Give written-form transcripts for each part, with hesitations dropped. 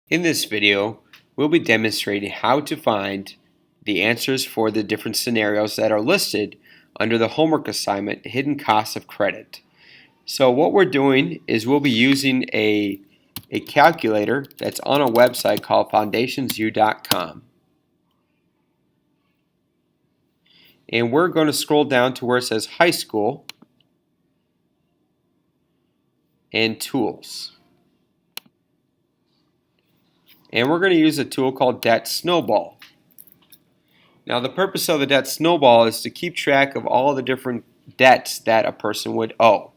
In this video, we'll be demonstrating how to find the answers for the different scenarios that are listed under the homework assignment, Hidden Costs of Credit. So what we're doing is we'll be using a calculator that's on a website called foundationsu.com. And we're going to scroll down to where it says High School and Tools. And we're going to use a tool called Debt Snowball. Now the purpose of the Debt Snowball is to keep track of all the different debts that a person would owe.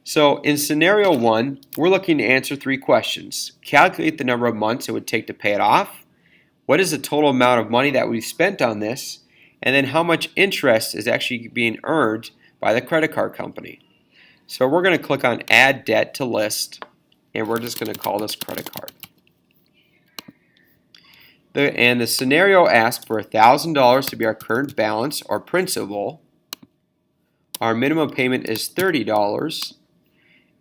So in scenario 1, we're looking to answer 3 questions. Calculate the number of months it would take to pay it off. What is the total amount of money that we've spent on this? And then how much interest is actually being earned by the credit card company. So we're going to click on Add Debt to List, and we're just going to call this credit card. The scenario asks for $1,000 to be our current balance or principal. Our minimum payment is $30,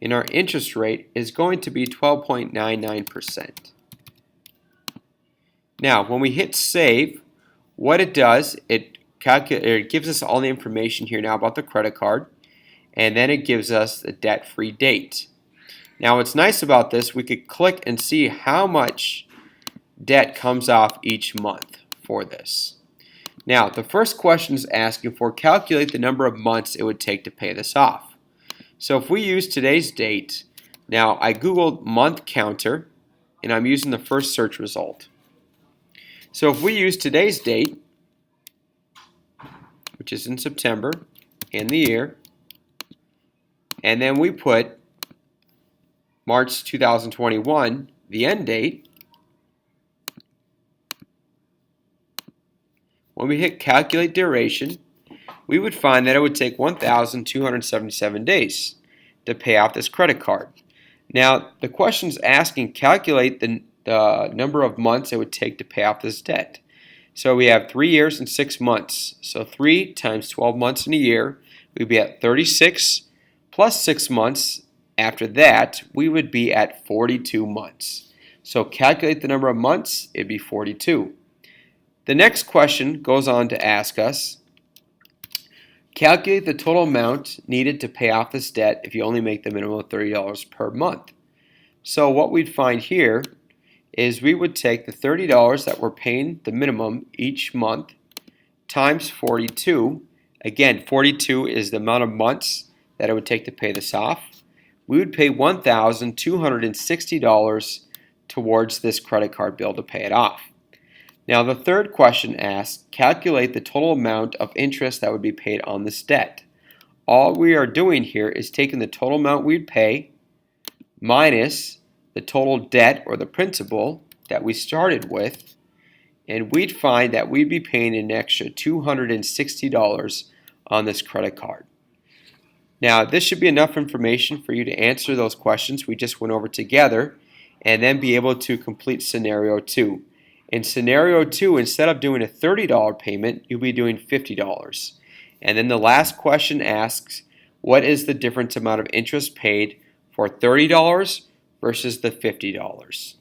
and our interest rate is going to be 12.99%. Now, when we hit Save, what it does, it gives us all the information here now about the credit card, and then it gives us the debt-free date. Now, what's nice about this, we could click and see how much debt comes off each month for this. Now, the first question is asking for calculate the number of months it would take to pay this off. So if we use today's date, now I googled month counter and I'm using the first search result. So if we use today's date, which is in September, and the year, and then we put March 2021, the end date, when we hit calculate duration, we would find that it would take 1,277 days to pay off this credit card. Now, the question is asking calculate the number of months it would take to pay off this debt. So we have 3 years and 6 months. So 3 times 12 months in a year, we'd be at 36 plus 6 months. After that, we would be at 42 months. So calculate the number of months, it'd be 42. The next question goes on to ask us, calculate the total amount needed to pay off this debt if you only make the minimum of $30 per month. So what we'd find here is we would take the $30 that we're paying the minimum each month times 42. Again, 42 is the amount of months that it would take to pay this off. We would pay $1,260 towards this credit card bill to pay it off. Now the third question asks, calculate the total amount of interest that would be paid on this debt. All we are doing here is taking the total amount we'd pay minus the total debt or the principal that we started with, and we'd find that we'd be paying an extra $260 on this credit card. Now this should be enough information for you to answer those questions we just went over together and then be able to complete scenario 2. In scenario 2, instead of doing a $30 payment, you'll be doing $50. And then the last question asks, what is the difference amount of interest paid for $30 versus the $50?